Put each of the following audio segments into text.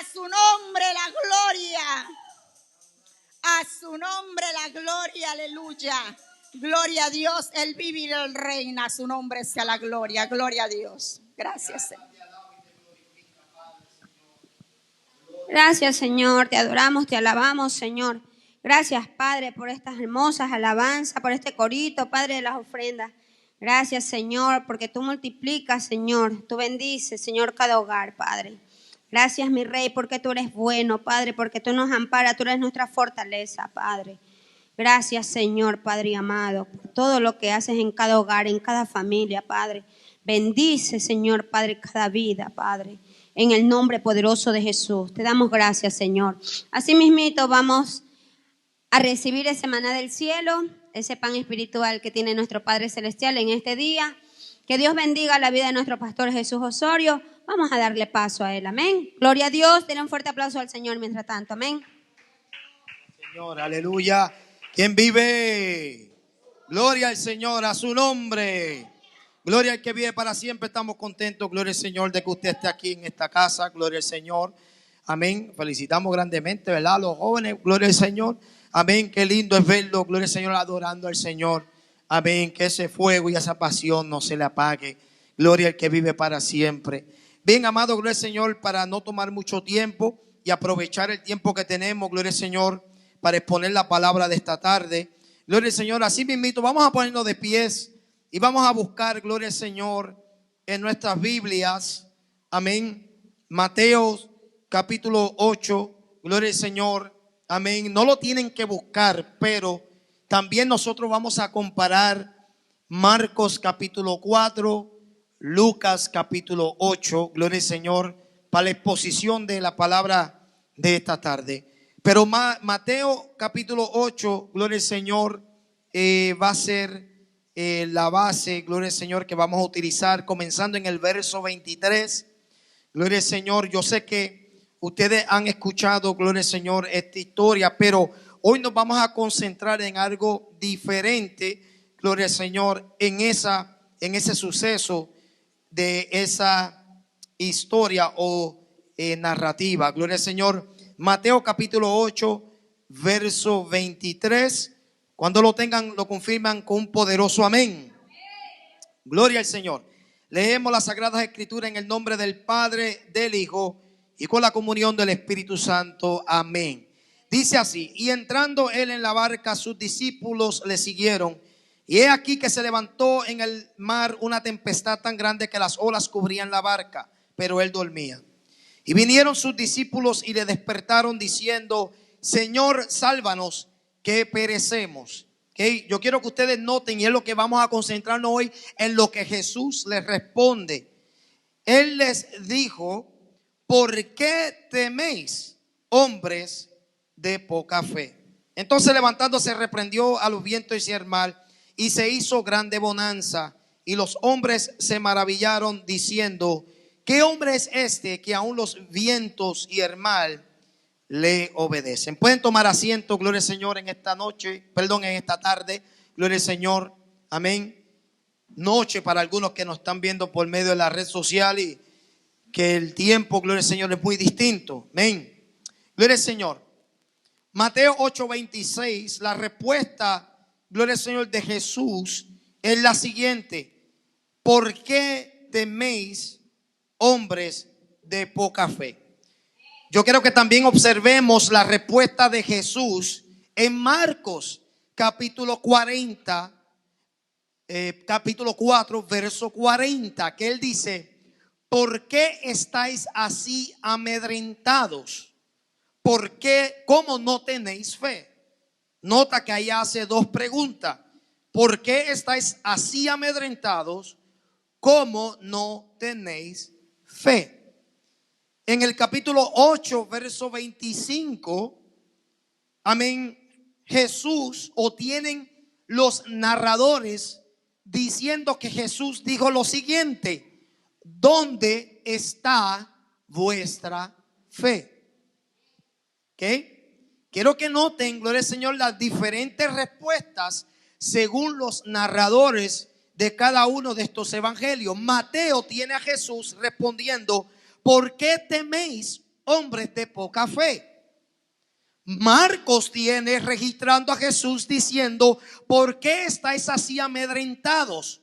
A su nombre la gloria. A su nombre la gloria, aleluya. Gloria a Dios, Él vive y Él reina. A su nombre sea la gloria. Gloria a Dios. Gracias, Señor. Gracias, Señor, te adoramos, te alabamos, Señor. Gracias, Padre, por estas hermosas alabanzas, por este corito, Padre de las ofrendas. Gracias, Señor, porque tú multiplicas, Señor. Tú bendices, Señor, cada hogar, Padre. Gracias, mi Rey, porque tú eres bueno, Padre, porque tú nos amparas, tú eres nuestra fortaleza, Padre. Gracias, Señor, Padre amado, por todo lo que haces en cada hogar, en cada familia, Padre. Bendice, Señor, Padre, cada vida, Padre. En el nombre poderoso de Jesús. Te damos gracias, Señor. Así mismito vamos a recibir ese maná del cielo, ese pan espiritual que tiene nuestro Padre Celestial en este día. Que Dios bendiga la vida de nuestro pastor Jesús Osorio. Vamos a darle paso a él, amén. Gloria a Dios, denle un fuerte aplauso al Señor mientras tanto, amén. Señor, aleluya. ¿Quién vive? Gloria al Señor, a su nombre. Gloria al que vive para siempre. Estamos contentos, gloria al Señor, de que usted esté aquí en esta casa. Gloria al Señor. Amén. Felicitamos grandemente, ¿verdad? A los jóvenes, gloria al Señor. Amén. Qué lindo es verlo, gloria al Señor, adorando al Señor. Amén. Que ese fuego y esa pasión no se le apague. Gloria al que vive para siempre. Bien, amado, gloria al Señor, para no tomar mucho tiempo y aprovechar el tiempo que tenemos, gloria al Señor, para exponer la palabra de esta tarde. Gloria al Señor. Así mismito, vamos a ponernos de pies. Y vamos a buscar, gloria al Señor, en nuestras Biblias, amén, Mateo capítulo 8, gloria al Señor, amén. No lo tienen que buscar, pero también nosotros vamos a comparar Marcos capítulo 4, Lucas capítulo 8, gloria al Señor, para la exposición de la palabra de esta tarde. Pero Mateo capítulo 8, gloria al Señor, va a ser la base, gloria al Señor, que vamos a utilizar comenzando en el verso 23. Gloria al Señor. Yo sé que ustedes han escuchado, gloria al Señor, esta historia, pero hoy nos vamos a concentrar en algo diferente, gloria al Señor, en ese suceso de esa historia o narrativa. Gloria al Señor. Mateo capítulo 8, verso 23. Cuando lo tengan, lo confirman con un poderoso amén. Gloria al Señor. Leemos las Sagradas Escrituras en el nombre del Padre, del Hijo y con la comunión del Espíritu Santo. Amén. Dice así: y entrando él en la barca, sus discípulos le siguieron. Y he aquí que se levantó en el mar una tempestad tan grande que las olas cubrían la barca, pero él dormía. Y vinieron sus discípulos y le despertaron diciendo: Señor, sálvanos, que perecemos. Okay. Yo quiero que ustedes noten, y es lo que vamos a concentrarnos hoy, en lo que Jesús les responde. Él les dijo: ¿por qué teméis, hombres de poca fe? Entonces, levantándose, reprendió a los vientos y al mar, y se hizo grande bonanza. Y los hombres se maravillaron, diciendo: ¿qué hombre es este que aún los vientos y el mar le obedecen? Pueden tomar asiento, gloria al Señor, en esta noche, en esta tarde, gloria al Señor, amén. Noche para algunos que nos están viendo por medio de la red social y que el tiempo, gloria al Señor, es muy distinto, amén. Gloria al Señor. Mateo 8:26, la respuesta, gloria al Señor, de Jesús es la siguiente: ¿por qué teméis, hombres de poca fe? Yo quiero que también observemos la respuesta de Jesús en Marcos capítulo 40, capítulo 4, verso 40, que él dice: ¿por qué estáis así amedrentados? ¿Por qué? ¿Cómo no tenéis fe? Nota que ahí hace dos preguntas. ¿Por qué estáis así amedrentados? ¿Cómo no tenéis fe? En el capítulo 8, verso 25, amén, Jesús, o tienen los narradores diciendo que Jesús dijo lo siguiente: ¿dónde está vuestra fe? ¿Ok? Quiero que noten, gloria al Señor, las diferentes respuestas según los narradores de cada uno de estos evangelios. Mateo tiene a Jesús respondiendo: ¿por qué teméis, hombres de poca fe. Marcos tiene registrando a Jesús diciendo: ¿por qué estáis así amedrentados?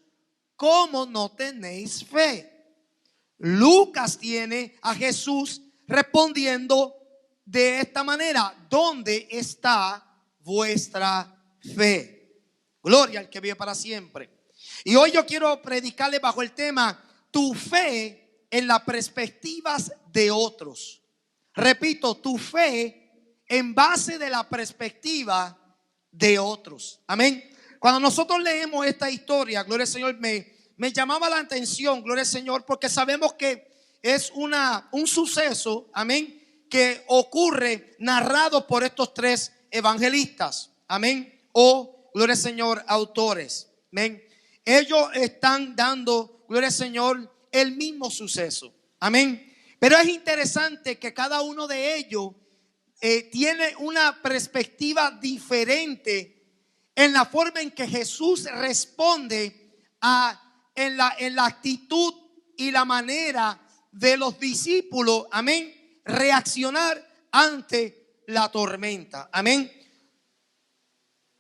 ¿Cómo no tenéis fe? Lucas tiene a Jesús respondiendo de esta manera: ¿dónde está vuestra fe? Gloria al que vive para siempre. Y hoy yo quiero predicarle bajo el tema: tu fe en las perspectivas de otros. Repito, tu fe en base de la perspectiva de otros. Amén. Cuando nosotros leemos esta historia, gloria al Señor, me llamaba la atención, gloria al Señor, porque sabemos que es un suceso, amén, que ocurre narrado por estos tres evangelistas, amén, o, gloria al Señor, autores, amén. Ellos están dando, gloria al Señor, el mismo suceso, amén. Pero es interesante que cada uno de ellos tiene una perspectiva diferente en la forma en que Jesús responde en la actitud y la manera de los discípulos, amén, reaccionar ante la tormenta, amén.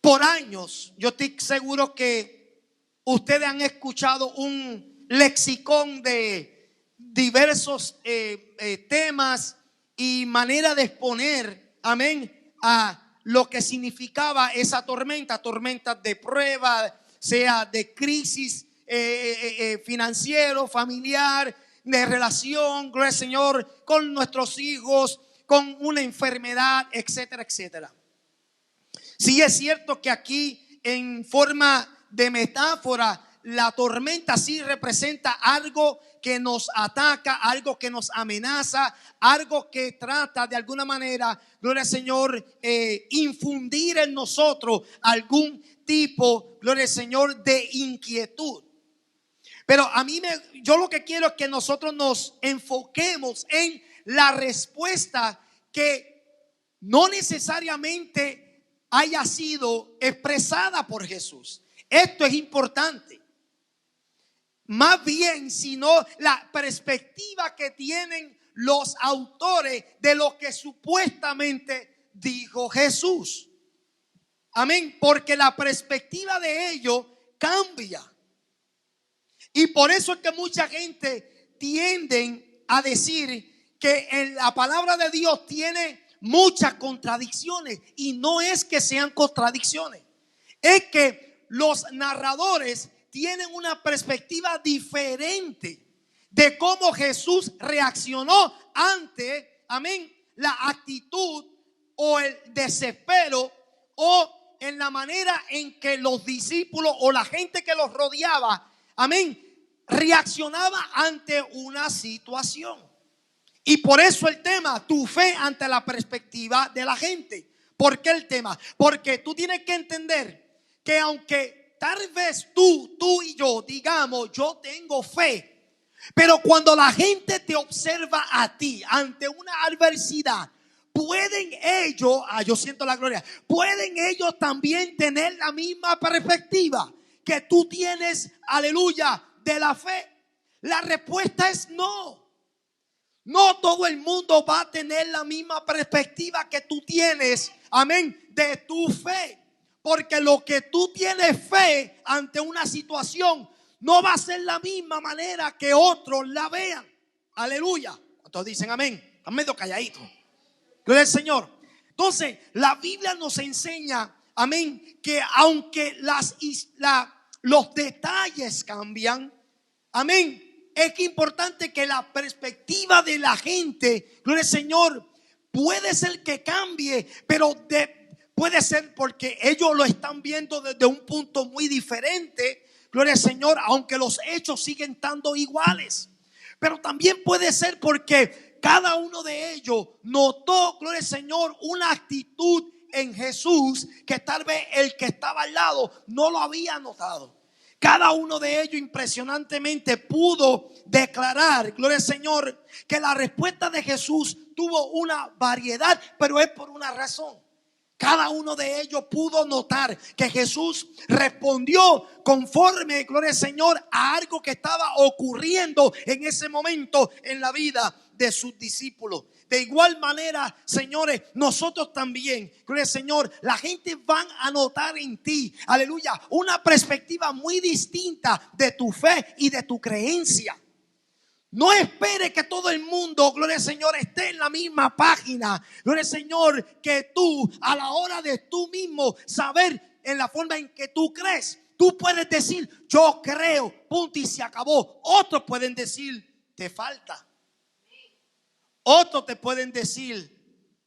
Por años, yo estoy seguro que ustedes han escuchado un lexicón de diversos temas y manera de exponer, amén, a lo que significaba esa tormenta, tormentas de prueba, sea de crisis financiero, familiar, de relación, gloria al Señor, con nuestros hijos, con una enfermedad, etcétera, etcétera. Sí es cierto que aquí en forma de metáfora, la tormenta sí representa algo que nos ataca, algo que nos amenaza, algo que trata de alguna manera, gloria al Señor, infundir en nosotros algún tipo, gloria al Señor, de inquietud. Pero yo lo que quiero es que nosotros nos enfoquemos en la respuesta que no necesariamente haya sido expresada por Jesús. Esto es importante. Más bien, sino la perspectiva que tienen los autores de lo que supuestamente dijo Jesús. Amén. Porque la perspectiva de ellos cambia. Y por eso es que mucha gente tienden a decir que en la palabra de Dios tiene muchas contradicciones. Y no es que sean contradicciones. Es que los narradores tienen una perspectiva diferente de cómo Jesús reaccionó ante, amén, la actitud o el desespero o en la manera en que los discípulos o la gente que los rodeaba, amén, reaccionaba ante una situación. Y por eso el tema, tu fe ante la perspectiva de la gente. ¿Por qué el tema? Porque tú tienes que entender que aunque tal vez tú y yo digamos, yo tengo fe, pero cuando la gente te observa a ti ante una adversidad, pueden ellos, yo siento la gloria, pueden ellos también tener la misma perspectiva que tú tienes, aleluya, de la fe. La respuesta es no. No todo el mundo va a tener la misma perspectiva que tú tienes, amén, de tu fe. Porque lo que tú tienes fe ante una situación no va a ser la misma manera que otros la vean. Aleluya. Todos dicen amén. Están medio calladitos. Gloria al Señor. Entonces, la Biblia nos enseña, amén, que aunque los detalles cambian, amén, es importante que la perspectiva de la gente, gloria al Señor, puede ser que cambie, pero puede ser porque ellos lo están viendo desde un punto muy diferente, gloria al Señor, aunque los hechos siguen estando iguales. Pero también puede ser porque cada uno de ellos notó, gloria al Señor, una actitud en Jesús que tal vez el que estaba al lado no lo había notado. Cada uno de ellos impresionantemente pudo declarar, gloria al Señor, que la respuesta de Jesús tuvo una variedad, pero es por una razón. Cada uno de ellos pudo notar que Jesús respondió conforme, gloria al Señor, a algo que estaba ocurriendo en ese momento en la vida de sus discípulos. De igual manera, señores, nosotros también, gloria al Señor, la gente van a notar en ti, aleluya, una perspectiva muy distinta de tu fe y de tu creencia. No espere que todo el mundo, gloria al Señor, esté en la misma página, gloria al Señor, que tú, a la hora de tú mismo saber en la forma en que tú crees. Tú puedes decir, yo creo, punto, y se acabó. Otros pueden decir, te falta. Otros te pueden decir,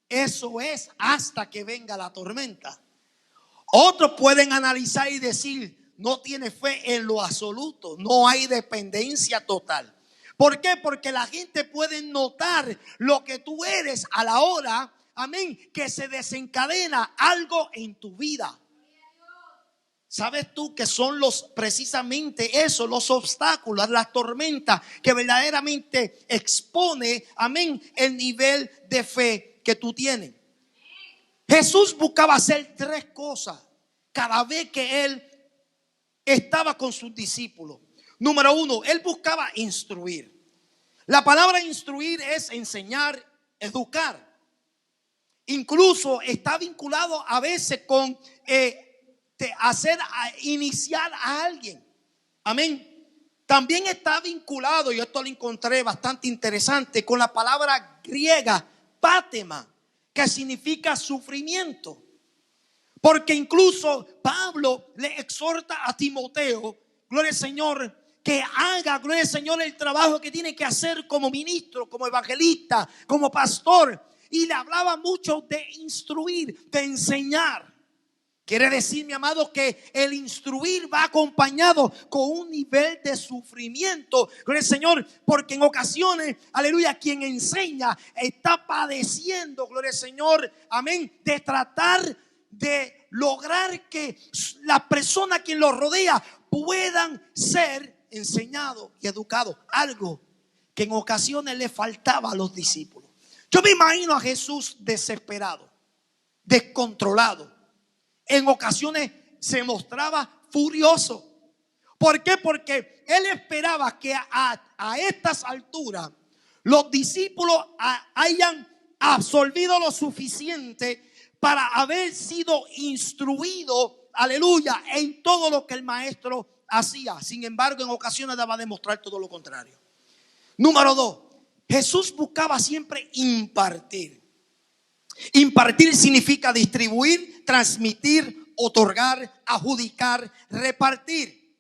eso es hasta que venga la tormenta. Otros pueden analizar y decir, no tiene fe en lo absoluto, no hay dependencia total. ¿Por qué? Porque la gente puede notar lo que tú eres a la hora, amén, que se desencadena algo en tu vida. ¿Sabes tú que son precisamente eso, los obstáculos, las tormentas que verdaderamente expone, amén, el nivel de fe que tú tienes? Jesús buscaba hacer 3 cosas cada vez que él estaba con sus discípulos. Número 1, él buscaba instruir. La palabra instruir es enseñar, educar. Incluso está vinculado a veces con iniciar a alguien. Amén. También está vinculado, y esto lo encontré bastante interesante, con la palabra griega pátema, que significa sufrimiento. Porque incluso Pablo le exhorta a Timoteo, gloria al Señor, que haga, gloria al Señor, el trabajo que tiene que hacer como ministro, como evangelista, como pastor. Y le hablaba mucho de instruir, de enseñar. Quiere decir, mi amado, que el instruir va acompañado con un nivel de sufrimiento, gloria al Señor, porque en ocasiones, aleluya, quien enseña está padeciendo, gloria al Señor, amén, de tratar de lograr que las personas quien los rodea puedan ser enseñados y educados, algo que en ocasiones le faltaba a los discípulos. Yo me imagino a Jesús desesperado, descontrolado. En ocasiones se mostraba furioso. ¿Por qué? Porque él esperaba que a estas alturas los discípulos hayan absorbido lo suficiente para haber sido instruidos, aleluya, en todo lo que el maestro hacía. Sin embargo, en ocasiones daba a demostrar todo lo contrario. Número 2, Jesús buscaba siempre impartir. Impartir significa distribuir, transmitir, otorgar, adjudicar, repartir.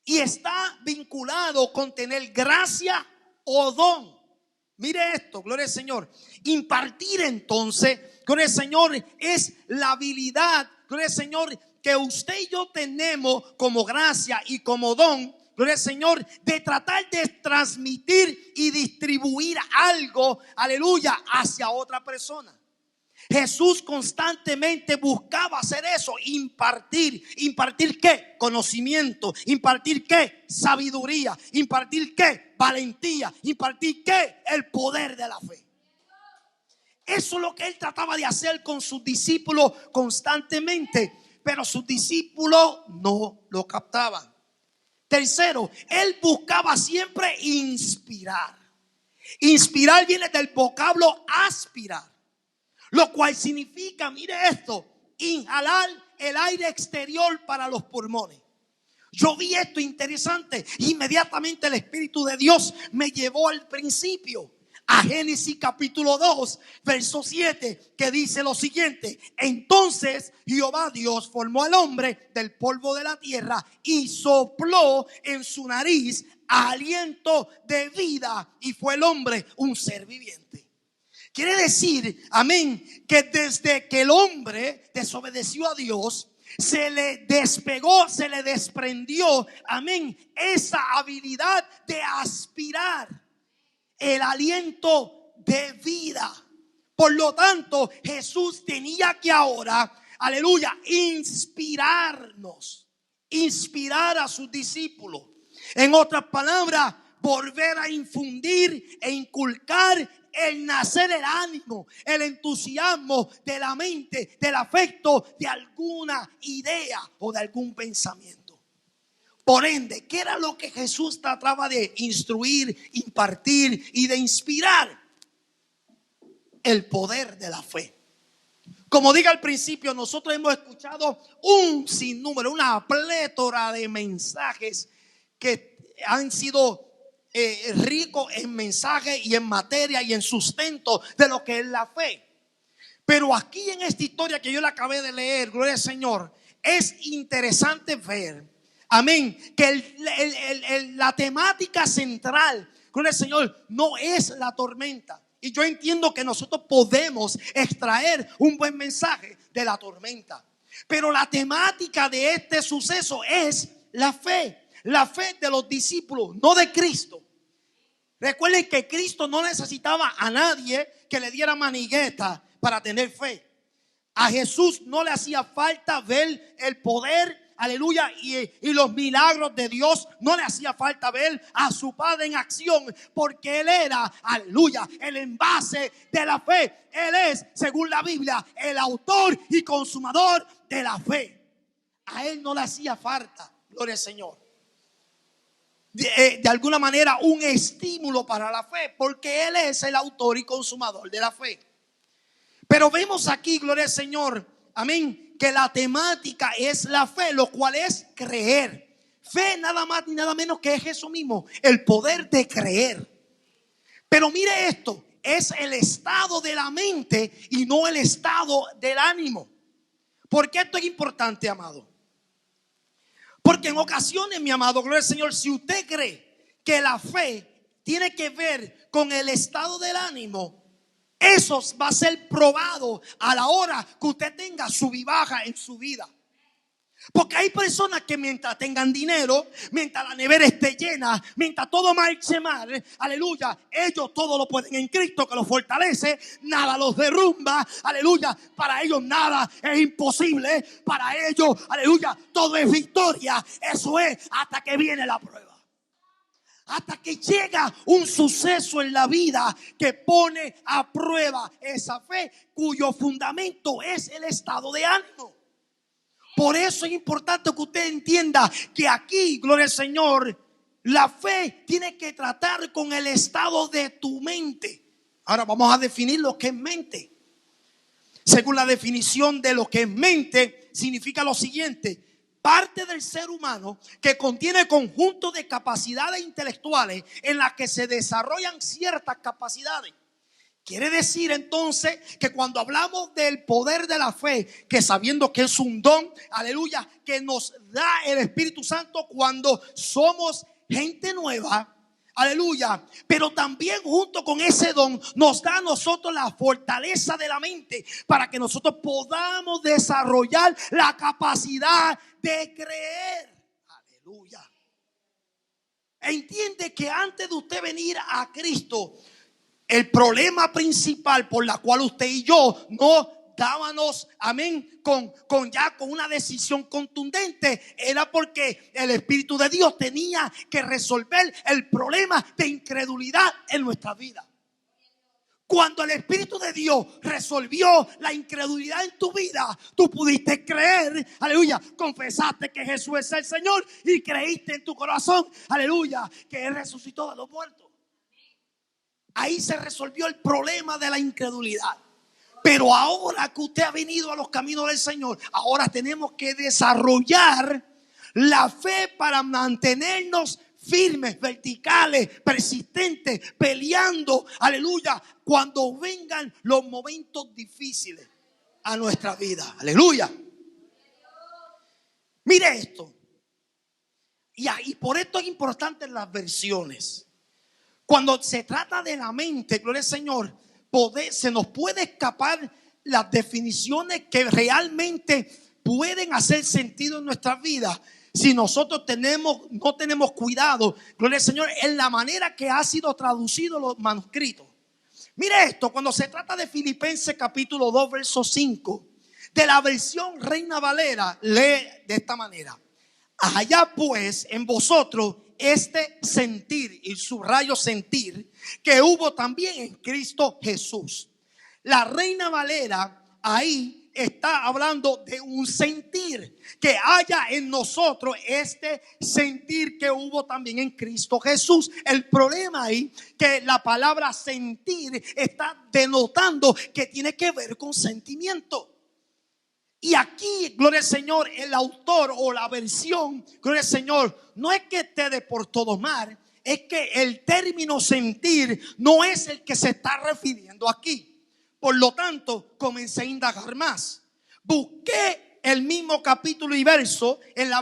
Y está vinculado con tener gracia o don. Mire esto, gloria al Señor. Impartir entonces, gloria al Señor, es la habilidad, gloria al Señor, que usted y yo tenemos como gracia y como don, gloria al Señor, de tratar de transmitir y distribuir algo, aleluya, hacia otra persona. Jesús constantemente buscaba hacer eso, impartir. ¿Impartir qué? Conocimiento. ¿Impartir qué? Sabiduría. ¿Impartir qué? Valentía. ¿Impartir qué? El poder de la fe. Eso es lo que él trataba de hacer con sus discípulos constantemente, pero sus discípulos no lo captaban. Tercero, él buscaba siempre inspirar. Inspirar viene del vocablo aspirar, lo cual significa, mire esto, inhalar el aire exterior para los pulmones. Yo vi esto interesante. Inmediatamente el Espíritu de Dios me llevó al principio, a Génesis capítulo 2, verso 7, que dice lo siguiente: entonces Jehová Dios formó al hombre del polvo de la tierra y sopló en su nariz aliento de vida, y fue el hombre un ser viviente. Quiere decir, amén, que desde que el hombre desobedeció a Dios, se le despegó, se le desprendió, amén, esa habilidad de aspirar el aliento de vida. Por lo tanto, Jesús tenía que ahora, aleluya, inspirarnos, inspirar a sus discípulos. En otras palabras, volver a infundir e inculcar el nacer, el ánimo, el entusiasmo de la mente, del afecto, de alguna idea o de algún pensamiento. Por ende, ¿qué era lo que Jesús trataba de instruir, impartir y de inspirar? el poder de la fe. Como dije al principio, nosotros hemos escuchado un sinnúmero, una plétora de mensajes que han sido ricos en mensajes y en materia y en sustento de lo que es la fe. Pero aquí en esta historia que yo le acabé de leer, gloria al Señor, es interesante ver, amén, que la temática central, gloria al Señor, no es la tormenta. Y yo entiendo que nosotros podemos extraer un buen mensaje de la tormenta. Pero la temática de este suceso es la fe de los discípulos, no de Cristo. Recuerden que Cristo no necesitaba a nadie que le diera manigueta para tener fe. A Jesús no le hacía falta ver el poder, aleluya, y los milagros de Dios. No le hacía falta ver a su Padre en acción, porque Él era, aleluya, el envase de la fe. Él es, según la Biblia, el autor y consumador de la fe. A Él no le hacía falta, gloria al Señor, de alguna manera un estímulo para la fe, porque Él es el autor y consumador de la fe. Pero vemos aquí, gloria al Señor, amén, que la temática es la fe, lo cual es creer. Fe nada más ni nada menos que es eso mismo, el poder de creer. Pero mire esto, es el estado de la mente y no el estado del ánimo. ¿Por qué esto es importante, amado? Porque en ocasiones, mi amado, gloria al Señor, si usted cree que la fe tiene que ver con el estado del ánimo, eso va a ser probado a la hora que usted tenga sub y baja en su vida. Porque hay personas que mientras tengan dinero, mientras la nevera esté llena, mientras todo marche mal, aleluya, ellos todo lo pueden en Cristo que los fortalece, nada los derrumba, aleluya, para ellos nada es imposible, para ellos, aleluya, todo es victoria. Eso es hasta que viene la prueba. Hasta que llega un suceso en la vida que pone a prueba esa fe, cuyo fundamento es el estado de ánimo. Por eso es importante que usted entienda que aquí, gloria al Señor, la fe tiene que tratar con el estado de tu mente. Ahora vamos a definir lo que es mente. Según la definición de lo que es mente, significa lo siguiente: parte del ser humano que contiene conjunto de capacidades intelectuales en las que se desarrollan ciertas capacidades. Quiere decir entonces que cuando hablamos del poder de la fe, que sabiendo que es un don, aleluya, que nos da el Espíritu Santo cuando somos gente nueva, aleluya, pero también junto con ese don nos da a nosotros la fortaleza de la mente para que nosotros podamos desarrollar la capacidad de creer. Aleluya. Entiende que antes de usted venir a Cristo, el problema principal por la cual usted y yo no dábamos, amén, con una decisión contundente, era porque el Espíritu de Dios tenía que resolver el problema de incredulidad en nuestra vida. Cuando el Espíritu de Dios resolvió la incredulidad en tu vida, tú pudiste creer, aleluya, confesaste que Jesús es el Señor y creíste en tu corazón, aleluya, que Él resucitó de los muertos. Ahí se resolvió el problema de la incredulidad. Pero ahora que usted ha venido a los caminos del Señor, ahora tenemos que desarrollar la fe para mantenernos firmes, verticales, persistentes, peleando, aleluya, cuando vengan los momentos difíciles a nuestra vida. Aleluya. Mire esto. Y por esto es importante las versiones. Cuando se trata de la mente, gloria al Señor, se nos puede escapar las definiciones que realmente pueden hacer sentido en nuestras vidas si nosotros no tenemos cuidado, gloria al Señor, en la manera que ha sido traducido los manuscritos. Mire esto, cuando se trata de Filipenses capítulo 2, verso 5, de la versión Reina Valera, lee de esta manera: allá pues en vosotros este sentir, y subrayo sentir, que hubo también en Cristo Jesús. La Reina Valera ahí está hablando de un sentir, que haya en nosotros este sentir que hubo también en Cristo Jesús. El problema ahí que la palabra sentir está denotando que tiene que ver con sentimiento. Y aquí, gloria al Señor, el autor o la versión, gloria al Señor, no es que te dé por todo mal, es que el término sentir no es el que se está refiriendo aquí. Por lo tanto, comencé a indagar más. Busqué el mismo capítulo y verso en la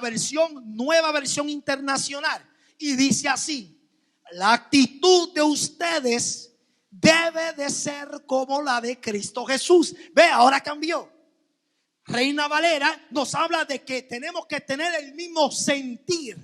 nueva versión internacional. Y dice así: la actitud de ustedes debe de ser como la de Cristo Jesús. Ve, ahora cambió. Reina Valera nos habla de que tenemos que tener el mismo sentir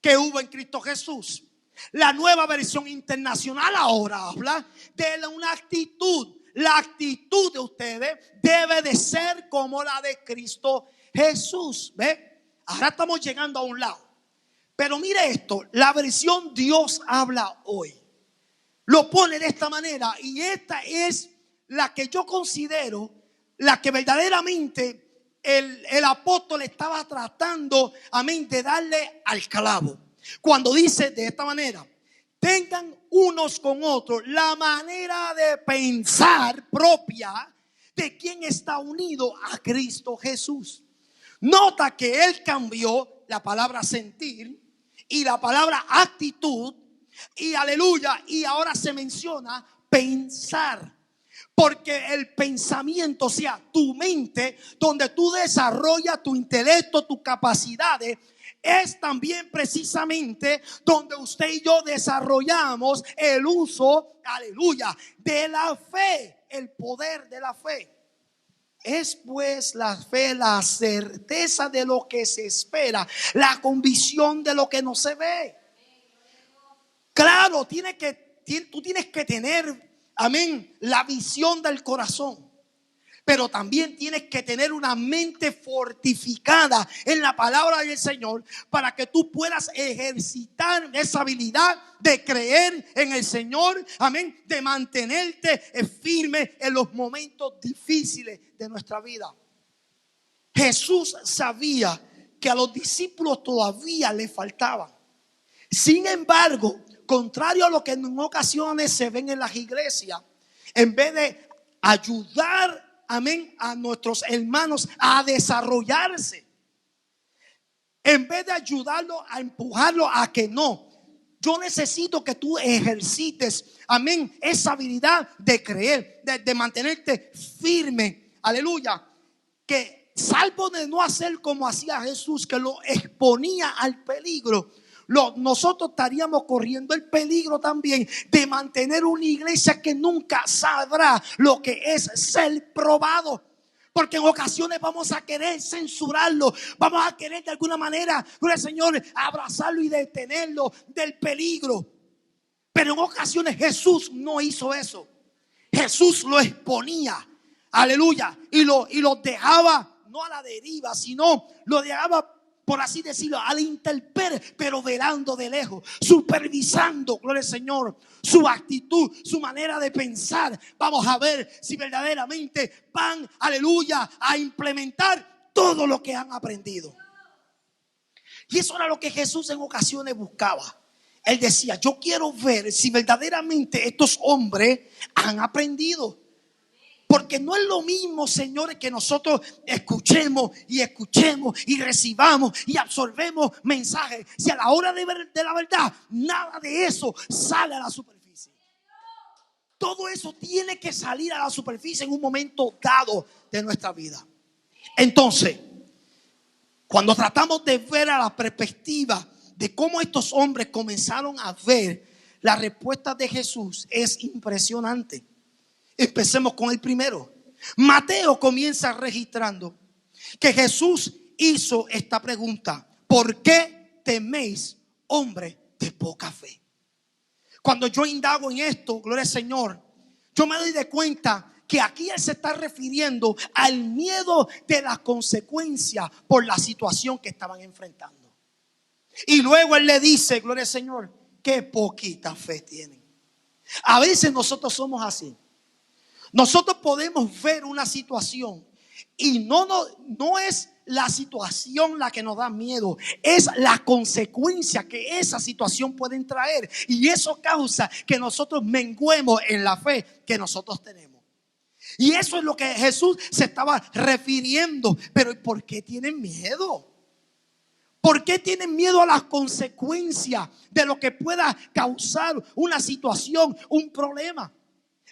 que hubo en Cristo Jesús. La nueva versión internacional ahora habla de una actitud. La actitud de ustedes debe de ser como la de Cristo Jesús. ¿Ve? Ahora estamos llegando a un lado. Pero mire esto, la versión Dios habla hoy lo pone de esta manera, y esta es la que yo considero la que verdaderamente el apóstol estaba tratando, amén, de darle al clavo. Cuando dice de esta manera: tengan unos con otros la manera de pensar propia de quien está unido a Cristo Jesús. Nota que él cambió la palabra sentir y la palabra actitud, y aleluya, y ahora se menciona pensar. Porque el pensamiento, o sea, tu mente, donde tú desarrollas tu intelecto, tus capacidades, es también precisamente donde usted y yo desarrollamos el uso, aleluya, de la fe, el poder de la fe. Es pues la fe la certeza de lo que se espera, la convicción de lo que no se ve. Claro, tú tienes que tener, amén, la visión del corazón. Pero también tienes que tener una mente fortificada en la palabra del Señor para que tú puedas ejercitar esa habilidad de creer en el Señor, amén, de mantenerte firme en los momentos difíciles de nuestra vida. Jesús sabía que a los discípulos todavía les faltaban. Sin embargo, contrario a lo que en ocasiones se ven en las iglesias, en vez de ayudar, amén, a nuestros hermanos a desarrollarse, en vez de ayudarlos a empujarlos a que no, yo necesito que tú ejercites, amén, esa habilidad de creer, de mantenerte firme, aleluya, que salvo de no hacer como hacía Jesús, que lo exponía al peligro, nosotros estaríamos corriendo el peligro también de mantener una iglesia que nunca sabrá lo que es ser probado. Porque en ocasiones vamos a querer censurarlo, vamos a querer de alguna manera, gloria al Señor, abrazarlo y detenerlo del peligro. Pero en ocasiones Jesús no hizo eso. Jesús lo exponía, aleluya, y lo dejaba no a la deriva, sino lo dejaba, por así decirlo, a la intemperie, pero velando de lejos, supervisando, gloria al Señor, su actitud, su manera de pensar. Vamos a ver si verdaderamente van, aleluya, a implementar todo lo que han aprendido. Y eso era lo que Jesús en ocasiones buscaba. Él decía: yo quiero ver si verdaderamente estos hombres han aprendido. Porque no es lo mismo, señores, que nosotros escuchemos y recibamos y absorbemos mensajes, si a la hora de la verdad nada de eso sale a la superficie. Todo eso tiene que salir a la superficie en un momento dado de nuestra vida. Entonces, cuando tratamos de ver a la perspectiva de cómo estos hombres comenzaron a ver la respuesta de Jesús, es impresionante. Empecemos con el primero. Mateo comienza registrando que Jesús hizo esta pregunta: ¿por qué teméis, hombre de poca fe? Cuando yo indago en esto, gloria al Señor, yo me doy de cuenta que aquí él se está refiriendo al miedo de las consecuencias por la situación que estaban enfrentando. Y luego él le dice, gloria al Señor, qué poquita fe tienen. A veces nosotros somos así. Nosotros podemos ver una situación Y no es la situación la que nos da miedo, es la consecuencia que esa situación puede traer. Y eso causa que nosotros menguemos en la fe que nosotros tenemos. Y eso es lo que Jesús se estaba refiriendo. Pero ¿por qué tienen miedo? ¿Por qué tienen miedo a las consecuencias de lo que pueda causar una situación, un problema?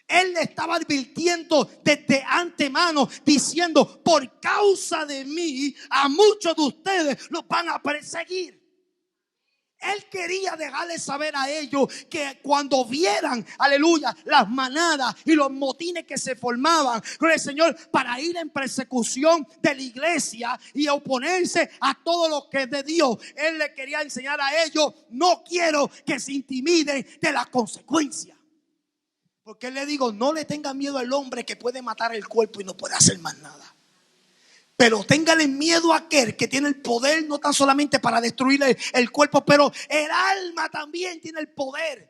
Él le estaba advirtiendo desde antemano, diciendo: por causa de mí, a muchos de ustedes los van a perseguir. Él quería dejarles saber a ellos que cuando vieran, aleluya, las manadas y los motines que se formaban, gloria al Señor, para ir en persecución de la iglesia y oponerse a todo lo que es de Dios, Él le quería enseñar a ellos: no quiero que se intimiden de las consecuencias. Porque le digo, no le tengan miedo al hombre que puede matar el cuerpo y no puede hacer más nada. Pero téngale miedo a aquel que tiene el poder no tan solamente para destruir el cuerpo, pero el alma también tiene el poder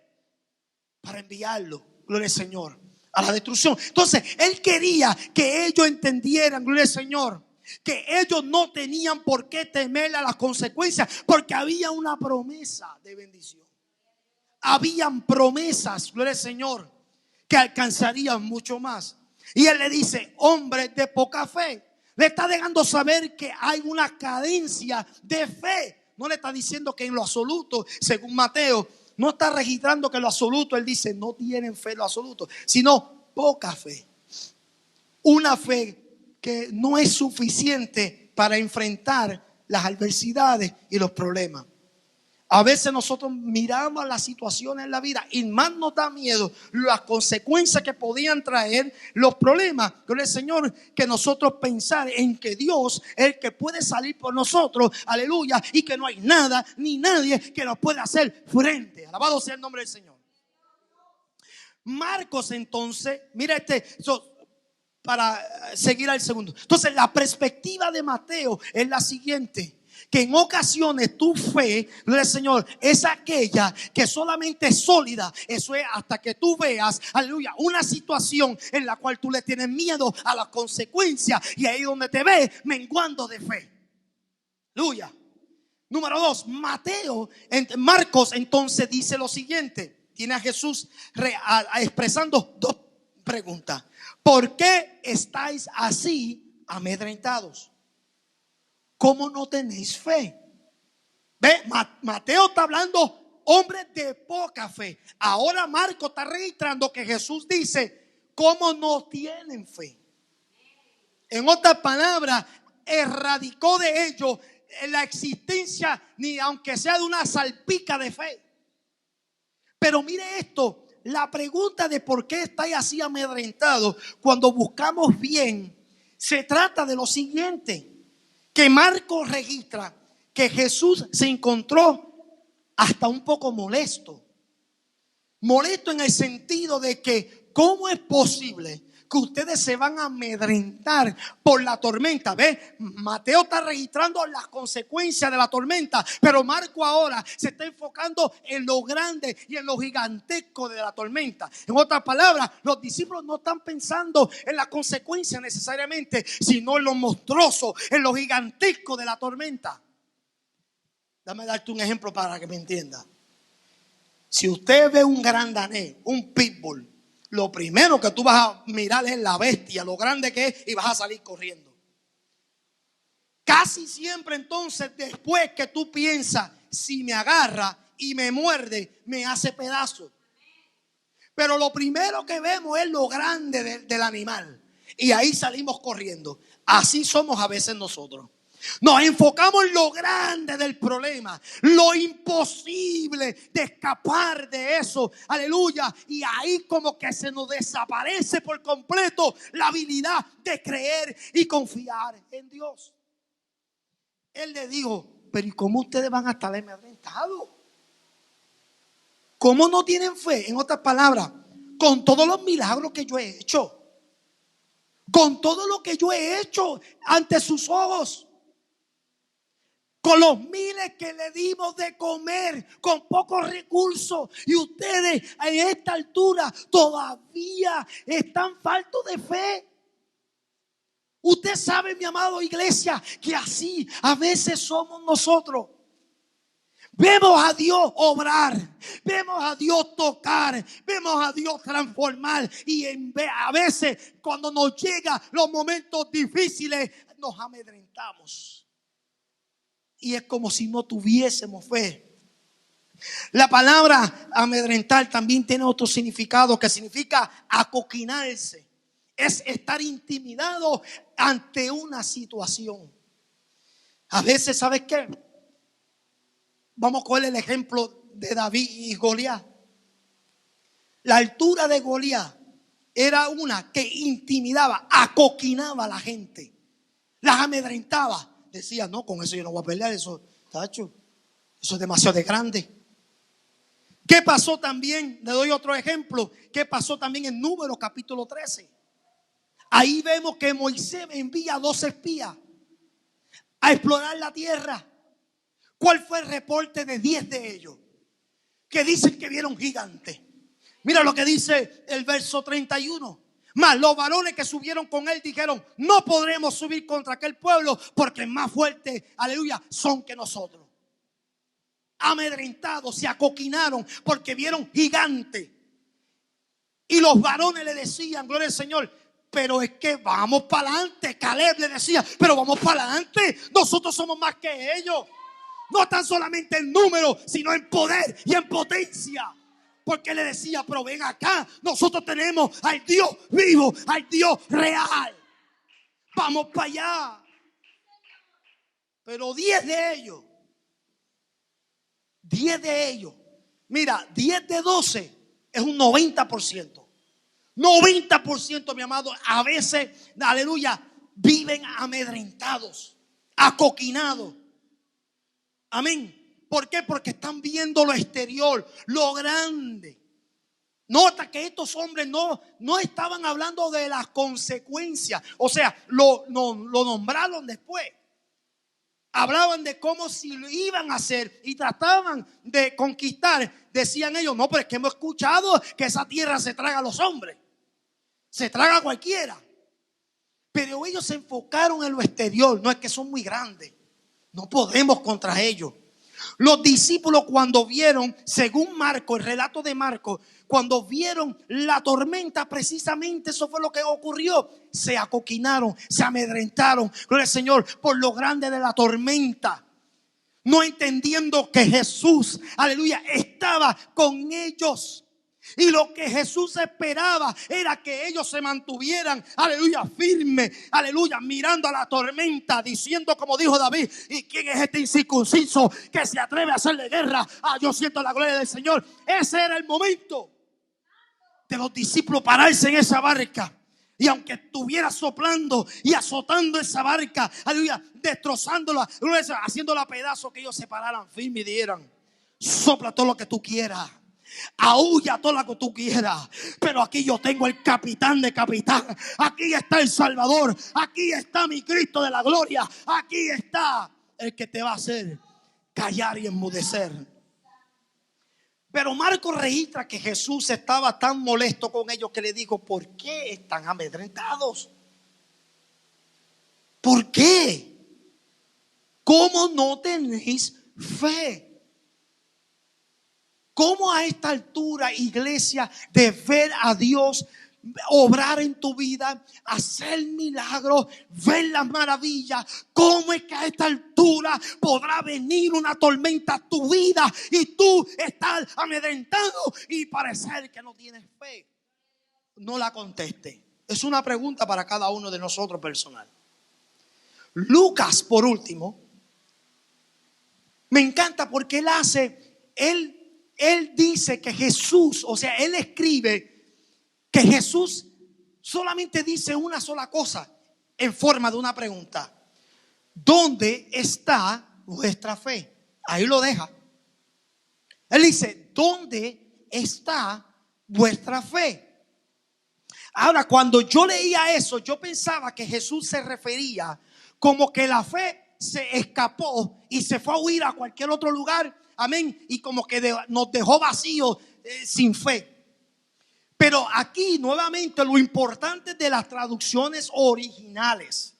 para enviarlo, gloria al Señor, a la destrucción. Entonces, Él quería que ellos entendieran, gloria al Señor, que ellos no tenían por qué temer a las consecuencias, porque había una promesa de bendición. Habían promesas, gloria al Señor, que alcanzarían mucho más. Y Él le dice: hombres de poca fe. Le está dejando saber que hay una cadencia de fe. No le está diciendo que en lo absoluto, según Mateo, no está registrando que en lo absoluto. Él dice: no tienen fe en lo absoluto, sino poca fe. Una fe que no es suficiente para enfrentar las adversidades y los problemas. A veces nosotros miramos las situaciones en la vida y más nos da miedo las consecuencias que podían traer los problemas. Con el Señor, que nosotros pensar en que Dios es el que puede salir por nosotros, aleluya, y que no hay nada ni nadie que nos pueda hacer frente. Alabado sea el nombre del Señor. Marcos, entonces, mira para seguir al segundo. Entonces, la perspectiva de Mateo es la siguiente: que en ocasiones tu fe, gloria al Señor, es aquella que solamente es sólida. Eso es hasta que tú veas, aleluya, una situación en la cual tú le tienes miedo a las consecuencias, y ahí donde te ves menguando de fe. Aleluya. Número 2, Marcos entonces dice lo siguiente. Tiene a Jesús expresando dos preguntas. ¿Por qué estáis así amedrentados? ¿Cómo no tenéis fe? Ve, Mateo está hablando hombres de poca fe. Ahora Marcos está registrando que Jesús dice: ¿cómo no tienen fe? En otras palabras, erradicó de ellos la existencia, ni aunque sea de una salpica de fe. Pero mire esto, la pregunta de por qué estáis así amedrentados, cuando buscamos bien, se trata de lo siguiente: que Marcos registra que Jesús se encontró hasta un poco molesto. Molesto en el sentido de que ¿cómo es posible que ustedes se van a amedrentar por la tormenta? ¿Ve? Mateo está registrando las consecuencias de la tormenta, pero Marco ahora se está enfocando en lo grande y en lo gigantesco de la tormenta. En otras palabras, los discípulos no están pensando en las consecuencias necesariamente, sino en lo monstruoso, en lo gigantesco de la tormenta. Dame darte un ejemplo para que me entienda. Si usted ve un gran danés, un pitbull, lo primero que tú vas a mirar es la bestia, lo grande que es, y vas a salir corriendo. Casi siempre entonces, después que tú piensas, si me agarra y me muerde, me hace pedazos. Pero lo primero que vemos es lo grande del animal, y ahí salimos corriendo. Así somos a veces nosotros. Nos enfocamos en lo grande del problema, lo imposible de escapar de eso, aleluya, y ahí como que se nos desaparece por completo la habilidad de creer y confiar en Dios. Él le dijo: pero ¿y cómo ustedes van a estar amedrentados? ¿Cómo no tienen fe? En otras palabras, con todos los milagros que yo he hecho, con todo lo que yo he hecho ante sus ojos, con los miles que le dimos de comer, con pocos recursos, y ustedes en esta altura todavía están faltos de fe. Usted sabe, mi amado iglesia, que así a veces somos nosotros. Vemos a Dios obrar, vemos a Dios tocar, vemos a Dios transformar, y a veces cuando nos llegan los momentos difíciles nos amedrentamos y es como si no tuviésemos fe. La palabra amedrentar también tiene otro significado, que significa acoquinarse. Es estar intimidado ante una situación. A veces, ¿sabes qué? Vamos a coger el ejemplo de David y Goliat. La altura de Goliat era una que intimidaba, acoquinaba a la gente, las amedrentaba. Decía, no, con eso yo no voy a pelear, eso, tacho, eso es demasiado de grande. ¿Qué pasó también? Le doy otro ejemplo. ¿Qué pasó también en Números capítulo 13? Ahí vemos que Moisés envía 2 espías a explorar la tierra. ¿Cuál fue el reporte de 10 de ellos? Que dicen que vieron gigantes. Mira lo que dice el verso 31. Mas los varones que subieron con él dijeron, no podremos subir contra aquel pueblo porque más fuertes, aleluya, son que nosotros. Amedrentados, se acoquinaron porque vieron gigantes. Y los varones le decían, gloria al Señor, pero es que vamos para adelante. Caleb le decía, pero vamos para adelante, nosotros somos más que ellos. No tan solamente en número, sino en poder y en potencia. Porque le decía, pero ven acá, nosotros tenemos al Dios vivo, al Dios real. Vamos para allá. Pero 10 de ellos, mira, 10 de 12 es un 90%. 90%, mi amado, a veces, aleluya, viven amedrentados, acoquinados. Amén. ¿Por qué? Porque están viendo lo exterior, lo grande. Nota que estos hombres no estaban hablando de las consecuencias. O sea, lo nombraron después. Hablaban de cómo si lo iban a hacer y trataban de conquistar. Decían ellos, no, pero es que hemos escuchado que esa tierra se traga a los hombres. Se traga a cualquiera. Pero ellos se enfocaron en lo exterior. No, es que son muy grandes. No podemos contra ellos. Los discípulos cuando vieron, según Marcos, el relato de Marcos, cuando vieron la tormenta, precisamente eso fue lo que ocurrió. Se acoquinaron, se amedrentaron, gloria al Señor, por lo grande de la tormenta. No entendiendo que Jesús, aleluya, estaba con ellos. Y lo que Jesús esperaba era que ellos se mantuvieran, aleluya, firmes, aleluya, mirando a la tormenta, diciendo como dijo David, ¿y quién es este incircunciso que se atreve a hacerle guerra? Yo siento la gloria del Señor. Ese era el momento de los discípulos pararse en esa barca. Y aunque estuviera soplando y azotando esa barca, aleluya, destrozándola, haciéndola a pedazos, que ellos se pararan firmes y dieran, sopla todo lo que tú quieras, aúlla todo lo que tú quieras, pero aquí yo tengo el capitán de capitán. Aquí está el Salvador. Aquí está mi Cristo de la gloria. Aquí está el que te va a hacer callar y enmudecer. Pero Marcos registra que Jesús estaba tan molesto con ellos que le dijo, ¿por qué están amedrentados? ¿Por qué? ¿Cómo no tenéis fe? ¿Cómo a esta altura, iglesia, de ver a Dios obrar en tu vida, hacer milagros, ver las maravillas, cómo es que a esta altura podrá venir una tormenta a tu vida y tú estás amedrentado y parecer que no tienes fe? No la conteste. Es una pregunta para cada uno de nosotros personal. Lucas, por último, me encanta porque él dice que Jesús, o sea, él escribe que Jesús solamente dice una sola cosa en forma de una pregunta. ¿Dónde está vuestra fe? Ahí lo deja. Él dice, ¿dónde está vuestra fe? Ahora, cuando yo leía eso, yo pensaba que Jesús se refería como que la fe se escapó y se fue a huir a cualquier otro lugar. Amén. Y como que nos dejó vacíos, sin fe. Pero aquí nuevamente lo importante de las traducciones originales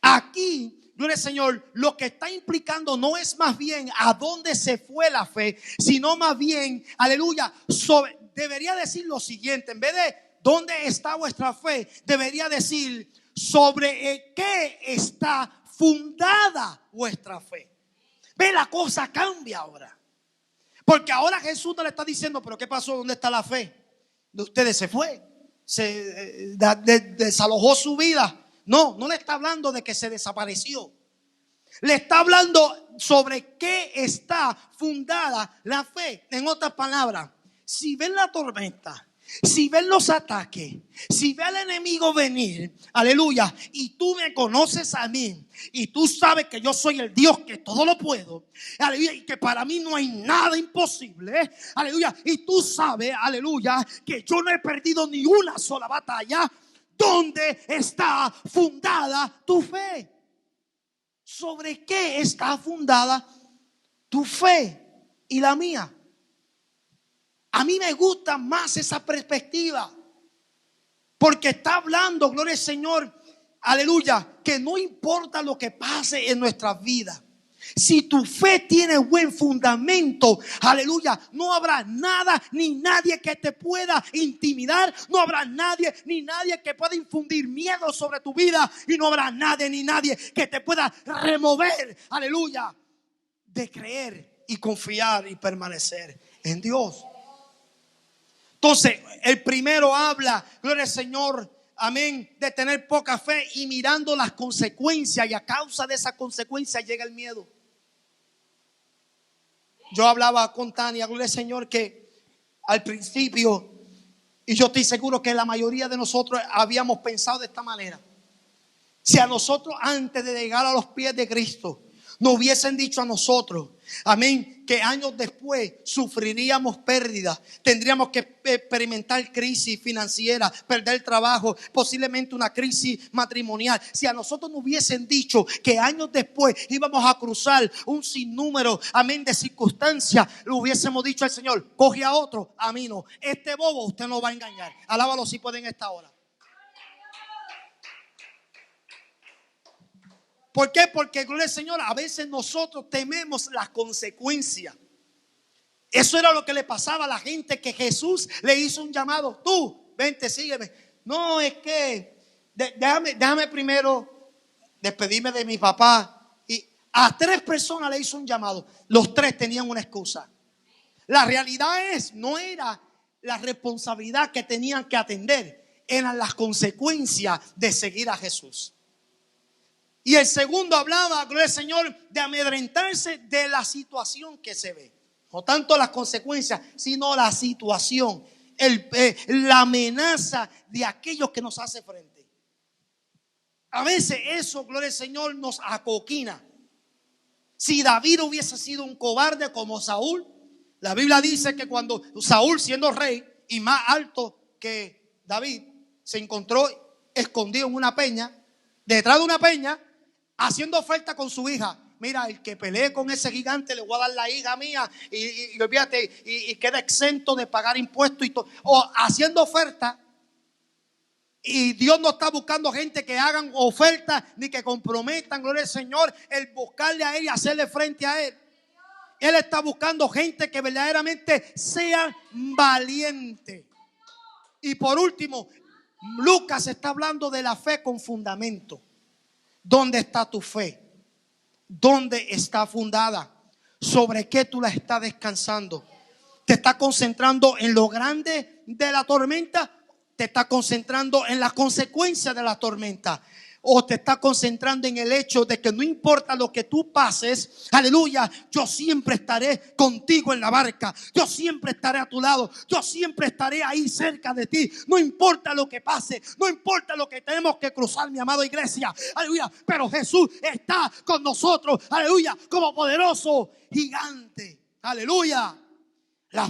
Aquí, gloria al Señor, lo que está implicando no es más bien a dónde se fue la fe, sino más bien, aleluya, debería decir lo siguiente: en vez de dónde está vuestra fe, debería decir sobre qué está fundada vuestra fe. Ve, la cosa cambia ahora. Porque ahora Jesús no le está diciendo, pero ¿qué pasó? ¿Dónde está la fe de ustedes? Se fue, se desalojó su vida. No, no le está hablando de que se desapareció. Le está hablando sobre qué está fundada la fe. En otras palabras, si ven la tormenta, si ven los ataques, si ve al enemigo venir, aleluya, y tú me conoces a mí, y tú sabes que yo soy el Dios que todo lo puedo, aleluya, y que para mí no hay nada imposible, aleluya, y tú sabes, aleluya, que yo no he perdido ni una sola batalla. ¿Dónde está fundada tu fe? ¿Sobre qué está fundada tu fe y la mía? A mí me gusta más esa perspectiva, porque está hablando, gloria al Señor, aleluya, que no importa lo que pase en nuestras vidas, si tu fe tiene buen fundamento, aleluya, no habrá nada ni nadie que te pueda intimidar, no habrá nadie ni nadie que pueda infundir miedo sobre tu vida, y no habrá nadie ni nadie que te pueda remover, aleluya, de creer y confiar y permanecer en Dios. Entonces, el primero habla, gloria al Señor, amén, de tener poca fe y mirando las consecuencias, y a causa de esa consecuencia llega el miedo. Yo hablaba con Tania, gloria al Señor, que al principio, y yo estoy seguro que la mayoría de nosotros habíamos pensado de esta manera: si a nosotros, antes de llegar a los pies de Cristo, nos hubiesen dicho a nosotros, amén, que años después sufriríamos pérdidas, tendríamos que experimentar crisis financiera, perder trabajo, posiblemente una crisis matrimonial. Si a nosotros nos hubiesen dicho que años después íbamos a cruzar un sinnúmero, amén, de circunstancias, le hubiésemos dicho al Señor: coge a otro, a mí no. Este bobo usted no va a engañar. Alábalo si puede en esta hora. ¿Por qué? Porque, gloria al Señor, a veces nosotros tememos las consecuencias. Eso era lo que le pasaba a la gente que Jesús le hizo un llamado: tú, vente, sígueme. No, es que déjame primero despedirme de mi papá. Y a 3 personas le hizo un llamado. Los 3 tenían una excusa. La realidad no era la responsabilidad que tenían que atender, eran las consecuencias de seguir a Jesús. Y el segundo hablaba, gloria al Señor, de amedrentarse de la situación que se ve. No tanto las consecuencias, sino la situación, la amenaza de aquellos que nos hace frente. A veces eso, gloria al Señor, nos acoquina. Si David hubiese sido un cobarde como Saúl, la Biblia dice que cuando Saúl, siendo rey y más alto que David, se encontró escondido en una peña, detrás de una peña, haciendo oferta con su hija: mira, el que pelee con ese gigante le voy a dar la hija mía, y olvídate, y queda exento de pagar impuestos y todo. O haciendo oferta. Y Dios no está buscando gente que hagan oferta ni que comprometan, gloria al Señor, el buscarle a Él y hacerle frente a Él. Él está buscando gente que verdaderamente sea valiente. Y por último, Lucas está hablando de la fe con fundamento. ¿Dónde está tu fe? ¿Dónde está fundada? ¿Sobre qué tú la estás descansando? ¿Te estás concentrando en lo grande de la tormenta? ¿Te estás concentrando en las consecuencias de la tormenta? ¿O te estás concentrando en el hecho de que no importa lo que tú pases, aleluya, yo siempre estaré contigo en la barca, yo siempre estaré a tu lado, yo siempre estaré ahí cerca de ti, no importa lo que pase, no importa lo que tenemos que cruzar, mi amada iglesia, aleluya, pero Jesús está con nosotros, aleluya, como poderoso gigante, aleluya. La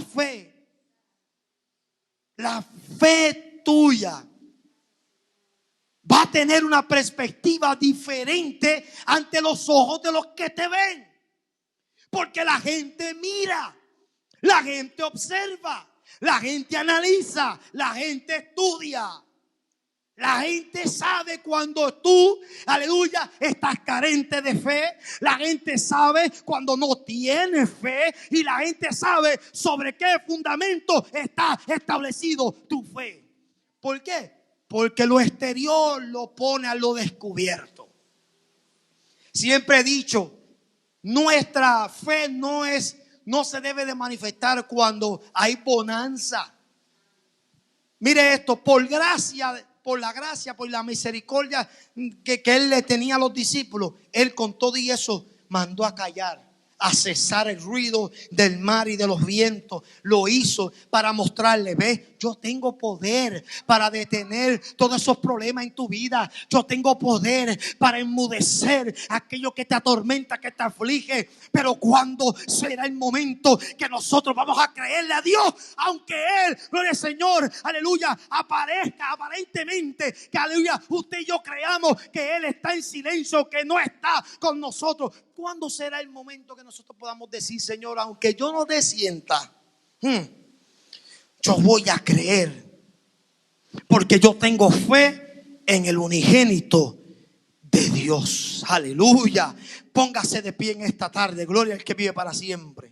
fe tuya va a tener una perspectiva diferente ante los ojos de los que te ven. Porque la gente mira, la gente observa, la gente analiza, la gente estudia. La gente sabe cuando tú, aleluya, estás carente de fe. La gente sabe cuando no tienes fe. Y la gente sabe sobre qué fundamento está establecido tu fe. ¿Por qué? Porque lo exterior lo pone a lo descubierto. Siempre he dicho, nuestra fe no se debe de manifestar cuando hay bonanza. Mire esto, por la gracia, por la misericordia que Él le tenía a los discípulos, Él con todo y eso mandó a callar, a cesar el ruido del mar y de los vientos. Lo hizo para mostrarle, ve, yo tengo poder para detener todos esos problemas en tu vida. Yo tengo poder para enmudecer aquello que te atormenta, que te aflige. Pero cuando será el momento que nosotros vamos a creerle a Dios, aunque Él, gloria al Señor, aleluya, aparezca aparentemente, que aleluya, usted y yo creamos que Él está en silencio, que no está con nosotros. ¿Cuándo será el momento que nosotros podamos decir, Señor, aunque yo no te sienta, yo voy a creer, porque yo tengo fe en el unigénito de Dios? Aleluya. Póngase de pie en esta tarde. Gloria al que vive para siempre.